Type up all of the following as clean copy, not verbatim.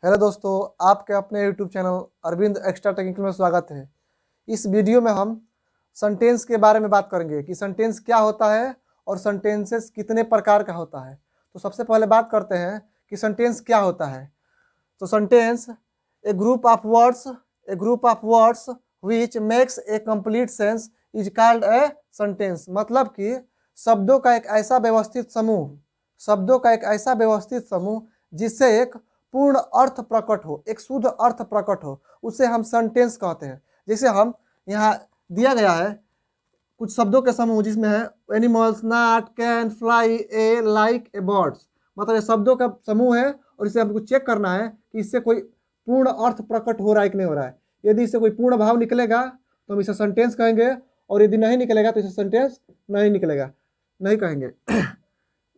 Hello दोस्तों, आपके अपने YouTube channel Arvind extra technical में स्वागत है। इस वीडियो में हम सेंटेंस के बारे में बात करेंगे कि सेंटेंस क्या होता है और सेंटेंसेस कितने प्रकार का होता है। तो सबसे पहले बात करते हैं कि सेंटेंस क्या होता है। तो sentence A group of words which makes a complete sense is called a sentence. मतलब कि शब्दों का एक ऐसा व्यवस्थित समूह जिससे एक पूर्ण अर्थ प्रकट हो, एक शुद्ध अर्थ प्रकट हो, उसे हम सेंटेंस कहते हैं। जैसे हम यहाँ दिया गया है कुछ शब्दों के समूह जिसमें है animals, not, can, fly, A, like, A, birds. मतलब ये शब्दों का समूह है और इसे हमको चेक करना है कि इससे कोई पूर्ण अर्थ प्रकट हो रहा है कि नहीं हो रहा है। यदि इससे कोई पूर्ण भाव निकलेगा तो हम इसे सेंटेंस कहेंगे, और यदि नहीं निकलेगा तो इसे सेंटेंस नहीं कहेंगे।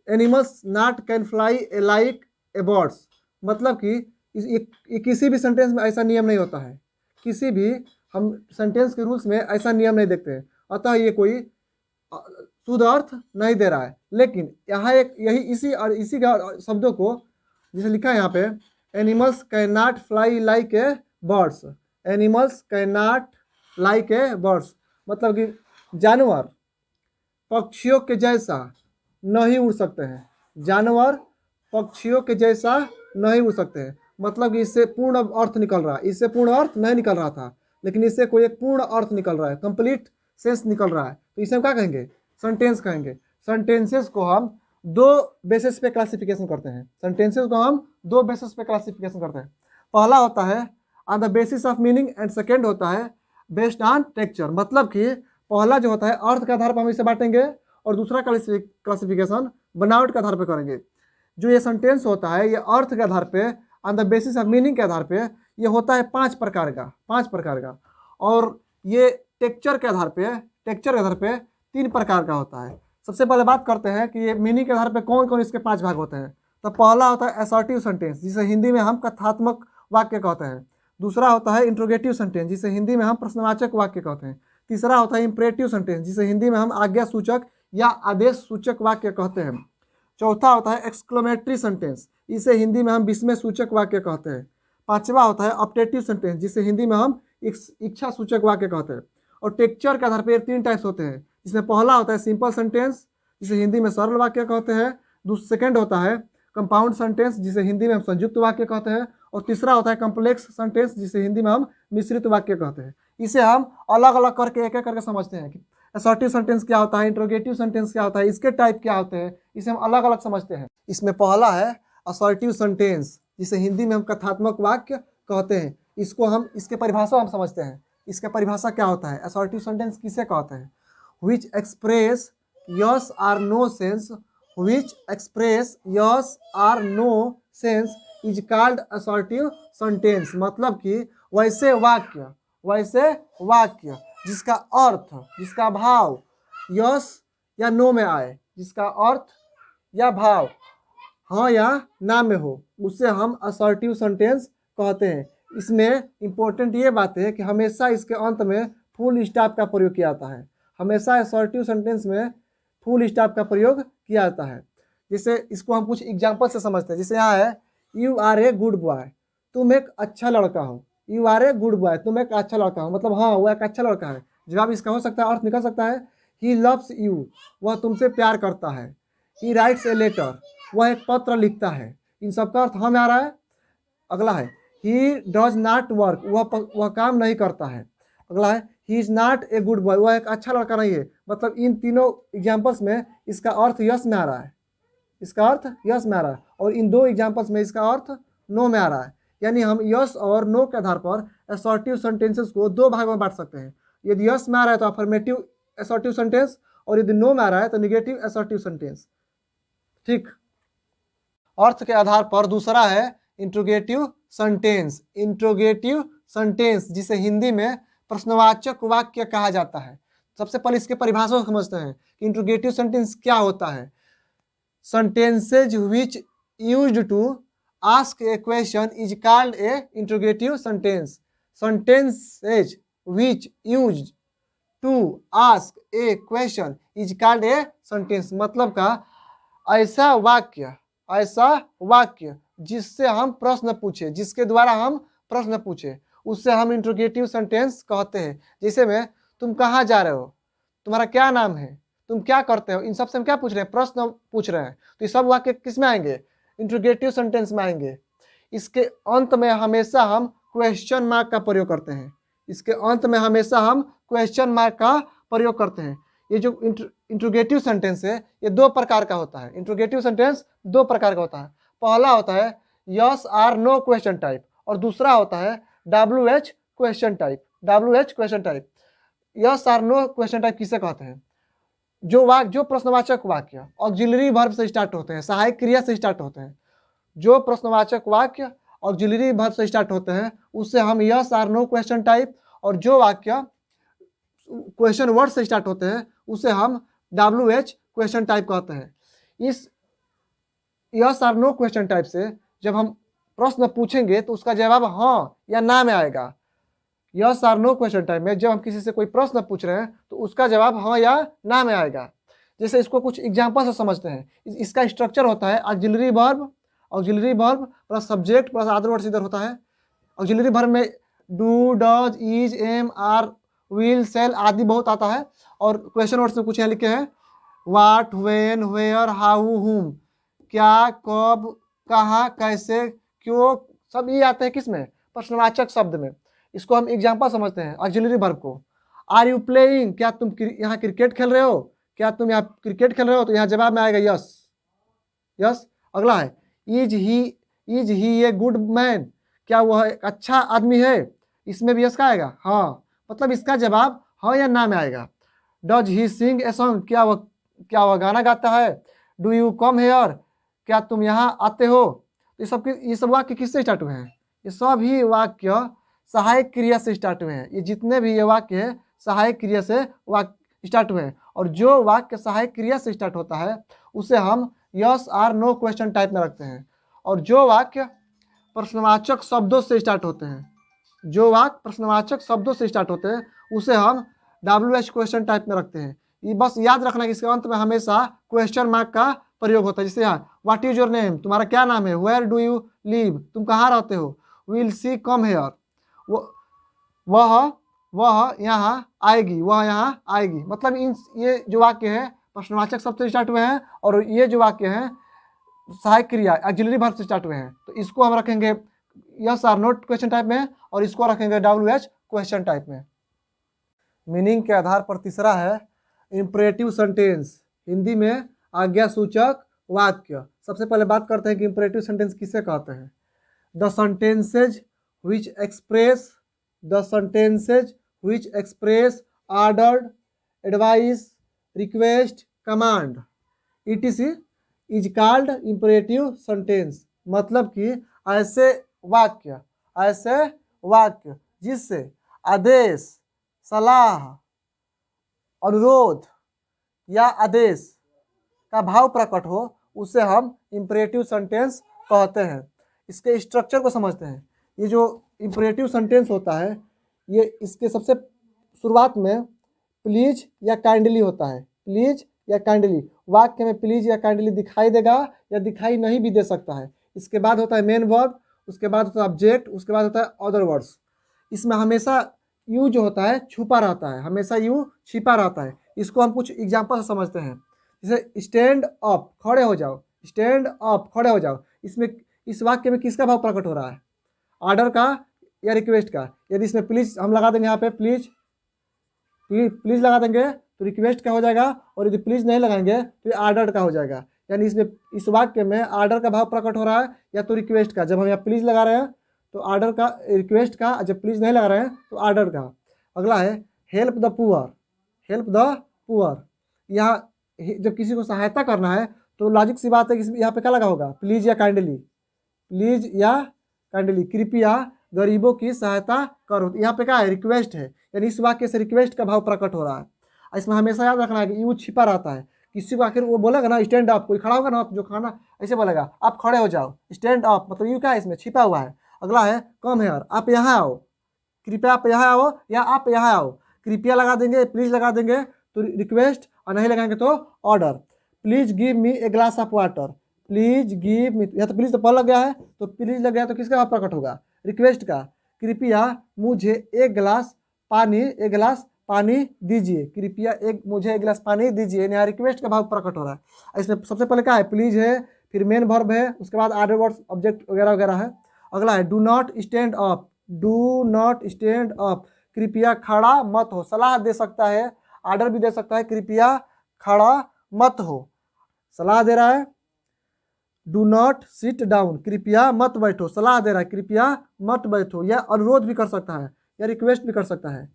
Animals not can fly A like a birds, मतलब कि ये किसी भी सेंटेंस में ऐसा नियम नहीं होता है। किसी भी हम सेंटेंस के रूल्स में ऐसा नियम नहीं देखते हैं, अतः ये कोई शुद्ध अर्थ नहीं दे रहा है। लेकिन यहाँ एक इसी का शब्दों को जैसे लिखा है यहाँ पे, animals can not fly like a birds, animals can not like a birds, मतलब कि जानवर पक्षियों के जैसा नहीं उड़ सकते हैं। जानवर पक्षियों के जैसा नहीं उड़ सकते हैं, मतलब कि इससे पूर्ण अर्थ निकल रहा है। इससे पूर्ण अर्थ नहीं निकल रहा था, लेकिन इससे कोई एक पूर्ण अर्थ निकल रहा है, कंप्लीट सेंस निकल रहा है। तो इसे हम क्या कहेंगे? सेंटेंस कहेंगे। सेंटेंसेस को हम दो बेसिस पे क्लासिफिकेशन करते हैं। पहला होता है on the basis of meaning and second होता है बेस्ड ऑन टेक्सचर। मतलब कि पहला जो होता है अर्थ के आधार पर हम इसे बांटेंगे, और दूसरा क्लासिफिकेशन बनावट के आधार पर करेंगे। जो ये सेंटेंस होता है ये अर्थ के आधार पे, on the basis of meaning के आधार पे ये होता है पांच प्रकार का, और ये टेक्सचर के आधार पे 3 प्रकार का होता है। सबसे पहले बात करते हैं कि ये मीनिंग के आधार पे कौन कौन इसके 5 भाग होते हैं। तो पहला होता है असर्टिव सेंटेंस, जिसे हिंदी में हम कथात्मक वाक्य कहते हैं। दूसरा होता है इंट्रोगेटिव सेंटेंस, जिसे हिंदी में हम प्रश्नवाचक वाक्य कहते हैं। तीसरा होता है इंपरेटिव सेंटेंस, जिसे हिंदी में हम आज्ञा सूचक या आदेश सूचक वाक्य कहते हैं। चौथा होता है एक्सक्लेमेटरी सेंटेंस, इसे हिंदी में हम विस्मय सूचक वाक्य कहते हैं। पांचवा होता है ऑप्टेटिव सेंटेंस, जिसे हिंदी में हम इच्छा सूचक वाक्य कहते हैं। और टेक्सचर के आधार पर 3 टाइप्स होते हैं, जिसमें पहला होता है सिंपल सेंटेंस, जिसे हिंदी में सरल वाक्य कहते हैं। सेकेंड होता है कंपाउंड सेंटेंस, जिसे हिंदी में हम संयुक्त वाक्य कहते हैं। और तीसरा होता है कॉम्प्लेक्स सेंटेंस, जिसे हिंदी में हम मिश्रित वाक्य कहते हैं। इसे हम अलग अलग करके एक एक करके समझते हैं कि असर्टिव सेंटेंस क्या होता है, इंट्रोगेटिव सेंटेंस क्या होता है, इसके टाइप क्या होते हैं, इसे हम अलग अलग समझते हैं। इसमें पहला है असर्टिव सेंटेंस, जिसे हिंदी में हम कथात्मक वाक्य कहते हैं। इसके परिभाषा हम समझते हैं। इसका परिभाषा क्या होता है? असर्टिव सेंटेंस किसे कहते हैं? which express yes or no sense is called assertive sentence। मतलब कि वैसे वाक्य जिसका अर्थ, जिसका भाव यस या नो में आए, जिसका अर्थ या भाव हाँ या ना में हो, उसे हम असर्टिव सेंटेंस कहते हैं। इसमें इंपॉर्टेंट ये बात है कि हमेशा इसके अंत में फुल स्टॉप का प्रयोग किया जाता है। हमेशा असर्टिव सेंटेंस में फुल स्टॉप का प्रयोग किया जाता है। जैसे इसको हम कुछ एग्जांपल से समझते हैं। जैसे यहाँ है you are a good boy, तुम एक अच्छा लड़का हो। You are a good boy, तुम एक अच्छा लड़का हो, मतलब हाँ वो एक अच्छा लड़का है। जवाब इसका हो सकता है, अर्थ निकल सकता है ही लव्स यू, वह तुमसे प्यार करता है। ही राइट्स ए लेटर, वह एक पत्र लिखता है। इन सबका अर्थ हाँ में आ रहा है। अगला है ही डज नॉट वर्क, वह काम नहीं करता है। अगला है he is not a good boy, वह एक अच्छा लड़का नहीं है। मतलब इन तीनों एग्जाम्पल्स में इसका अर्थ यस में आ रहा है, और इन 2 एग्जाम्पल्स में इसका अर्थ नो में आ रहा है। यानी हम यस और नो के आधार पर असर्टिव सेंटेंसेस को 2 भागों में बांट सकते हैं। यदि यस में आ रहा है तो अफर्मेटिव असर्टिव सेंटेंस, और यदि नो में आ रहा है तो निगेटिव असर्टिव सेंटेंस। ठीक। अर्थ के आधार पर दूसरा है इंट्रोगेटिव सेंटेंस, जिसे हिंदी में प्रश्नवाचक वाक्य कहा जाता है। सबसे पहले इसके परिभाषा को समझते हैं कि इंट्रोगेटिव सेंटेंस क्या होता है। Sentences which used to ask a question is called a interrogative sentence. Sentences which used to ask a question is called a sentence. मतलब का ऐसा वाक्य जिससे हम प्रश्न पूछे, जिसके द्वारा हम प्रश्न पूछे, उससे हम इंट्रोगेटिव सेंटेंस कहते हैं। जैसे में तुम कहाँ जा रहे हो, तुम्हारा क्या नाम है, तुम क्या करते हो, इन सब से हम क्या पूछ रहे हैं, प्रश्न पूछ रहे हैं। तो ये सब वाक्य किस में आएंगे, इंट्रोगेटिव सेंटेंस में आएंगे। इसके अंत में हमेशा हम क्वेश्चन मार्क का प्रयोग करते हैं। इसके अंत में हमेशा हम क्वेश्चन मार्क का प्रयोग करते हैं। ये जो इंट्रोगेटिव सेंटेंस है ये दो प्रकार का होता है। इंट्रोगेटिव सेंटेंस दो प्रकार का होता है। पहला होता है yes or no question type और दूसरा होता है WH question type. WH question type, yes or no question type किसे कहते हैं, जो प्रश्नवाचक वाक्य ऑक्सिलरी वर्ब से स्टार्ट होते हैं, सहायक क्रिया से स्टार्ट होते हैं। जो प्रश्नवाचक वाक्य ऑक्सिलरी वर्ब से स्टार्ट होते हैं उससे हम yes or no question type, और जो वाक्य क्वेश्चन वर्ड से स्टार्ट होते हैं उसे हम WH क्वेश्चन टाइप कहते हैं। इस yes or no question type से जब हम प्रश्न पूछेंगे तो उसका जवाब हाँ या ना में आएगा। Yes or no question type में जब हम किसी से कोई प्रश्न पूछ रहे हैं तो उसका जवाब हाँ या ना में आएगा। जैसे इसको कुछ एग्जांपल से समझते हैं। इसका स्ट्रक्चर होता है auxiliary verb plus subject plus other words इधर होता है। ऑक्सिलरी वर्ब में do, does, is, am, are, will, shall आदि बहुत आता है। और क्वेश्चन वर्ड्स में कुछ यहाँ लिखे हैं व्हाट, व्हेन, वेयर, हाउ, हुम, क्या, कब, कहाँ, कैसे, क्यों, सब ये आते हैं किसमें, प्रश्नवाचक शब्द में। इसको हम एग्जांपल समझते हैं ऑक्सिलरी वर्ब को। आर यू प्लेइंग, क्या तुम यहाँ क्रिकेट खेल रहे हो, क्या तुम यहाँ क्रिकेट खेल रहे हो, तो यहाँ जवाब में आएगा यस, यस। अगला है is he a good man, क्या वह एक अच्छा आदमी है, इसमें भी यस का आएगा हाँ, मतलब इसका जवाब हाँ या ना में आएगा। Does he Singh a song, क्या वह गाना गाता है। डू यू कम हेयर, क्या तुम यहाँ आते हो। ये सब वाक्य किससे स्टार्ट हुए हैं, ये सब ही वाक्य सहायक क्रिया से स्टार्ट हुए हैं। ये जितने भी ये वाक्य है सहायक क्रिया से वाक्य स्टार्ट हुए हैं। और जो वाक्य सहायक क्रिया से स्टार्ट होता है उसे हम yes or no question type में रखते हैं। और जो वाक्य प्रश्नवाचक शब्दों से स्टार्ट होते हैं, जो वाक्य प्रश्नवाचक शब्दों से स्टार्ट होते हैं उसे हम WH क्वेश्चन टाइप में रखते हैं। ये बस याद रखना कि इसके अंत में हमेशा क्वेश्चन मार्क का प्रयोग होता है। जैसे यहाँ व्हाट इज योर नेम, तुम्हारा क्या नाम है। वेयर डू यू लिव, तुम कहाँ रहते हो। विल सी कम हेयर, वह यहाँ आएगी, वह यहाँ आएगी। मतलब ये जो वाक्य है प्रश्नवाचक शब्द से स्टार्ट हुए हैं और ये जो वाक्य हैं सहायक क्रिया ऑक्सिलरी वर्ब से स्टार्ट हुए हैं। तो इसको हम रखेंगे yes or not question type में और इसको रखेंगे WH क्वेश्चन टाइप में। मीनिंग के आधार पर तीसरा है इंपरेटिव सेंटेंस, हिंदी में आज्ञा सूचक वाक्य। सबसे पहले बात करते हैं कि इंपरेटिव सेंटेंस किसे कहते हैं। The sentences which express order, advice, request, command etc is called imperative sentence। मतलब कि ऐसे वाक्य जिससे आदेश, सलाह, अनुरोध या आदेश का भाव प्रकट हो उसे हम इंपरेटिव सेंटेंस कहते हैं। इसके स्ट्रक्चर को समझते हैं। ये जो इंपरेटिव सेंटेंस होता है ये इसके सबसे शुरुआत में प्लीज या काइंडली होता है। प्लीज या काइंडली, वाक्य में प्लीज या काइंडली दिखाई देगा या दिखाई नहीं भी दे सकता है। इसके बाद होता है मेन वर्ब, उसके बाद होता है ऑब्जेक्ट, उसके बाद होता है अदर वर्ड्स। इसमें हमेशा यू जो होता है छुपा रहता है, हमेशा यू छिपा रहता है। इसको हम कुछ एग्जाम्पल से समझते हैं। जैसे स्टैंड अप, खड़े हो जाओ, स्टैंड अप, खड़े हो जाओ। इसमें इस वाक्य में किसका भाव प्रकट हो रहा है, ऑर्डर का या रिक्वेस्ट का। यदि इसमें प्लीज हम लगा देंगे, यहाँ पे प्लीज लगा देंगे तो रिक्वेस्ट का हो जाएगा, और यदि प्लीज नहीं लगाएंगे तो ये ऑर्डर का हो जाएगा। यानी इसमें इस वाक्य में ऑर्डर का भाव प्रकट हो रहा है या तो रिक्वेस्ट का। जब हम यहाँ प्लीज लगा रहे हैं तो ऑर्डर का, रिक्वेस्ट का। जब प्लीज नहीं लगा रहे हैं तो ऑर्डर का। अगला है हेल्प द पुअर। यहाँ जब किसी को सहायता करना है तो लॉजिक सी बात है कि यहाँ पे क्या लगा होगा, प्लीज या काइंडली। कृपया गरीबों की सहायता करो। यहाँ पे क्या है, रिक्वेस्ट है। यानी इस वाक्य से रिक्वेस्ट का भाव प्रकट हो रहा है। इसमें हमेशा याद रखना है कि यू छिपा रहता है। किसी को आखिर वो बोलेगा ना स्टैंड अप, कोई खड़ा होगा ना जो खाना ऐसे बोलेगा आप खड़े हो जाओ, स्टैंड अप, मतलब यू क्या है, इसमें छिपा हुआ है। अगला है कम हेयर, आप यहाँ आओ, कृपया आप यहाँ आओ या आप यहाँ आओ। कृपया लगा देंगे, प्लीज लगा देंगे तो रिक्वेस्ट, और नहीं लगाएंगे तो order. Please give me a glass of water, please give me, यहाँ तो प्लीज तो पहले लग गया है, तो प्लीज लग गया तो किसका भाव प्रकट होगा? रिक्वेस्ट का। कृपया मुझे एक गिलास पानी दीजिए, कृपया मुझे एक गिलास पानी दीजिए, यहाँ रिक्वेस्ट का भाव प्रकट हो रहा है। इसमें सबसे पहले क्या है? प्लीज है, फिर मेन वर्ब है, उसके बाद आर्डर वर्ड्स ऑब्जेक्ट वगैरह वगैरह है। अगला है do not stand up, do not stand up, कृपया खड़ा मत हो। सलाह दे सकता है, आर्डर भी दे सकता है, कृपया खड़ा मत हो, सलाह दे रहा है। डू नॉट सिट डाउन, कृपया मत बैठो, सलाह दे रहा है, कृपया मत बैठो। या अनुरोध भी कर सकता है, या रिक्वेस्ट भी कर सकता है,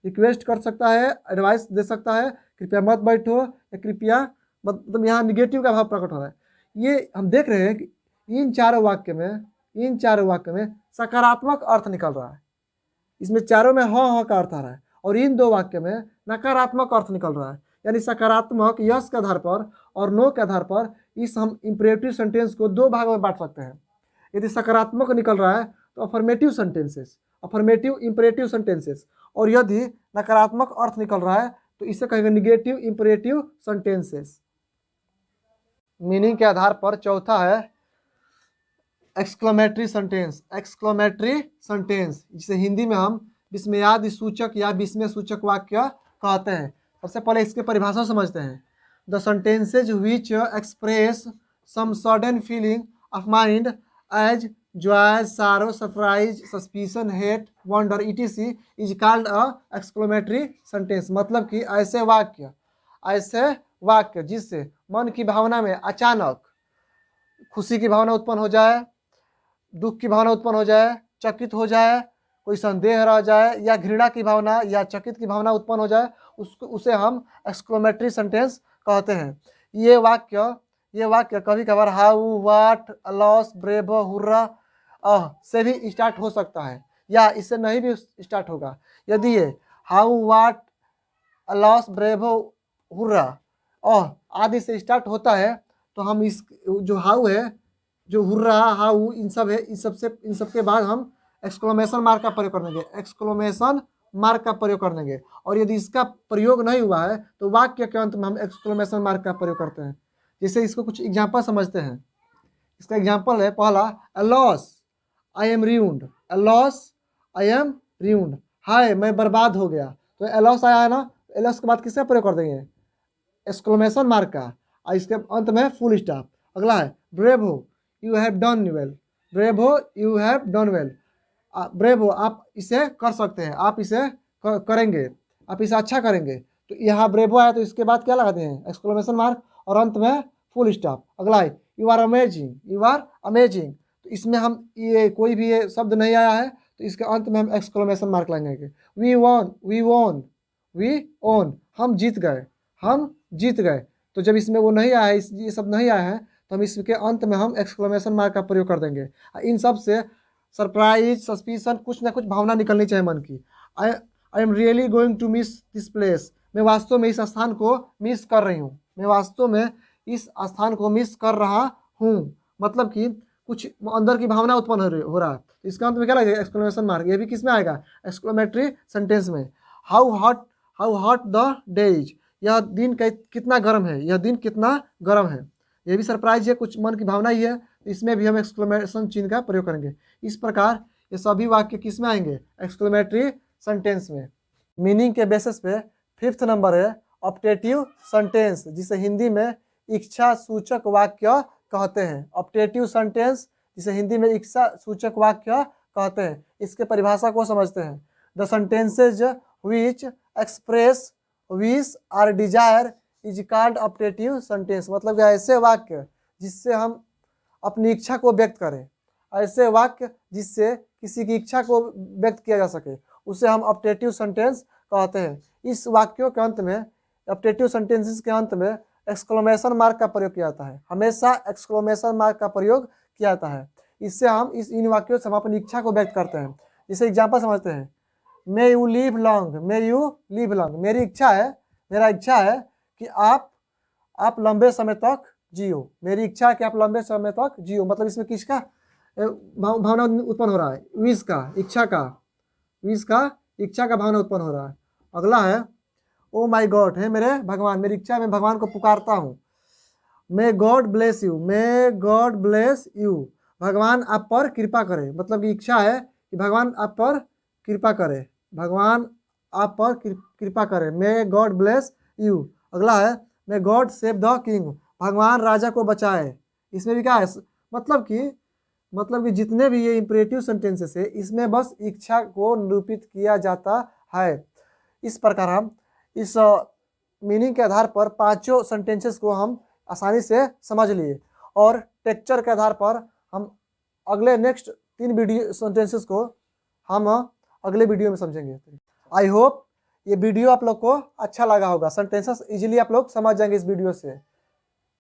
रिक्वेस्ट कर सकता है, एडवाइस दे सकता है, कृपया मत बैठो, या कृपया, मतलब यहाँ निगेटिव का भाव प्रकट हो रहा है। ये हम देख रहे हैं कि इन चारों वाक्य में सकारात्मक अर्थ निकल रहा है। इसमें चारों में ह का अर्थ आ रहा है, और इन दो वाक्य में नकारात्मक अर्थ निकल रहा है। यानी सकारात्मक यस के आधार पर और नो के आधार पर इस हम इंपरेटिव सेंटेंस को दो भागों में बांट सकते हैं। यदि सकारात्मक निकल रहा है तो affirmative sentences, affirmative imperative sentences, और यदि नकारात्मक अर्थ निकल रहा है तो इसे कहेंगे निगेटिव इंपरेटिव सेंटेंसेस। मीनिंग के आधार पर चौथा है एक्सक्लेमेटरी सेंटेंस, एक्सक्लेमेटरी सेंटेंस, जिसे हिंदी में हम विस्मयादि सूचक या विस्मय सूचक वाक्य कहते हैं। सबसे पहले इसके परिभाषा समझते हैं। The sentences which express some sudden feeling of mind as joy, sorrow, surprise, suspicion, hate, wonder etc is called a exclamatory sentence. मतलब कि ऐसे वाक्य जिससे मन की भावना में अचानक खुशी की भावना उत्पन्न हो जाए, दुख की भावना उत्पन्न हो जाए, चकित हो जाए, कोई संदेह रह जाए, या घृणा की भावना या चकित की भावना उत्पन्न हो जाए, उसे हम एक्सक्लेमेटरी सेंटेंस कहते हैं। ये वाक्य कभी कभार how, what, alas, bravo, hurrah से भी स्टार्ट हो सकता है, या इससे नहीं भी स्टार्ट होगा। यदि ये how, what, alas, bravo, hurrah आदि से स्टार्ट होता है तो हम इस जो हाउ है, जो हुर्रा, हाउ, इन सब के बाद हम एक्सक्लेमेशन मार्क का प्रयोग करेंगे, और यदि इसका प्रयोग नहीं हुआ है तो वाक्य के अंत में हम एक्सक्लेमेशन मार्क का प्रयोग करते हैं। जैसे इसको कुछ एग्जांपल समझते हैं। इसका एग्जांपल है पहला, alas I am ruined, alas I am ruined, हाय मैं बर्बाद हो गया। तो अ लॉस आया है ना, अ लॉस के बाद किसका प्रयोग कर देंगे? एक्सक्लेमेशन मार्क का, और इसके अंत में फुल स्टॉप। अगला है bravo you have done well, bravo you have done well, bravo आप इसे कर सकते हैं, आप इसे करेंगे, आप इसे अच्छा करेंगे। तो यहाँ ब्रेवो आया तो इसके बाद क्या लगाते हैं? एक्सक्लेमेशन मार्क, और अंत में फुल स्टॉप। अगला है you are amazing, you are amazing, तो इसमें हम ये कोई भी ये शब्द नहीं आया है तो इसके अंत में हम एक्सक्लेमेशन मार्क लगाएंगे। वी वॉन, हम जीत गए। तो जब इसमें वो नहीं आया है, ये सब नहीं आया है, तो हम इसके अंत में हम एक्सक्लेमेशन मार्क का प्रयोग कर देंगे। इन सब से सरप्राइज, सस्पिशन, कुछ ना कुछ भावना निकलनी चाहिए मन की। I am really going to miss this place, मैं वास्तव में इस स्थान को मिस कर रही हूँ, मैं वास्तव में इस स्थान को मिस कर रहा हूँ। मतलब कि कुछ अंदर की भावना उत्पन्न हो रहा है। इसका अंत में क्या लगेगा? Exclamation mark. ये भी किस में आएगा? एक्सक्लेमेटरी सेंटेंस में। How hot the day is, यह दिन कितना गर्म है, यह दिन कितना गर्म है। यह भी सरप्राइज है, कुछ मन की भावना ही है, तो इसमें भी हम एक्सक्लेमेशन चिन्ह का प्रयोग करेंगे। इस प्रकार ये सभी वाक्य किस में आएंगे? एक्सक्लेमेटरी सेंटेंस में। मीनिंग के बेसिस पे फिफ्थ नंबर है ऑप्टेटिव सेंटेंस, जिसे हिंदी में इच्छा सूचक वाक्य कहते हैं। ऑप्टेटिव सेंटेंस जिसे हिंदी में इच्छा सूचक वाक्य कहते हैं। इसके परिभाषा को समझते हैं। The sentences which express wish और desire is called optative sentence. मतलब कि ऐसे वाक्य जिससे हम अपनी इच्छा को व्यक्त करें, ऐसे वाक्य जिससे किसी की इच्छा को व्यक्त किया जा सके, उसे हम ऑप्टेटिव सेंटेंस कहते हैं। इस वाक्यों के अंत में, ऑप्टेटिव सेंटेंसेस के अंत में एक्सक्लेमेशन मार्क का प्रयोग किया जाता है। हमेशा एक्सक्लेमेशन मार्क का प्रयोग किया जाता है। इससे हम इन वाक्यों से हम अपनी इच्छा को व्यक्त करते हैं। जैसे एग्जाम्पल समझते हैं, मे यू लिव लॉन्ग, मेरी इच्छा है, मेरा इच्छा है कि आप लंबे समय तक जियो, मेरी इच्छा है कि आप लंबे समय तक जियो। मतलब इसमें किसका भावना उत्पन्न हो रहा है? विश का, इच्छा का भावना उत्पन्न हो रहा है। अगला है ओ माई गॉड, है मेरे भगवान, मेरी इच्छा है, मैं भगवान को पुकारता हूँ। May God bless you, may God bless you, भगवान आप पर कृपा करे, मतलब कि इच्छा है कि भगवान आप पर कृपा करे, भगवान आप पर कृपा करे, मे गॉड ब्लेस यू। अगला है may God save the king, भगवान राजा को बचाए। इसमें भी क्या है, मतलब कि जितने भी ये इंपरेटिव सेंटेंसेस है इसमें बस इच्छा को निरूपित किया जाता है। इस प्रकार हम इस मीनिंग के आधार पर पांचों सेंटेंसेस को हम आसानी से समझ लिए, और टेक्सचर के आधार पर हम अगले नेक्स्ट 3 वीडियो सेंटेंसेस को हम अगले वीडियो में समझेंगे। आई होप ये वीडियो आप लोग को अच्छा लगा होगा, सेंटेंसेस इजीली आप लोग समझ जाएंगे इस वीडियो से।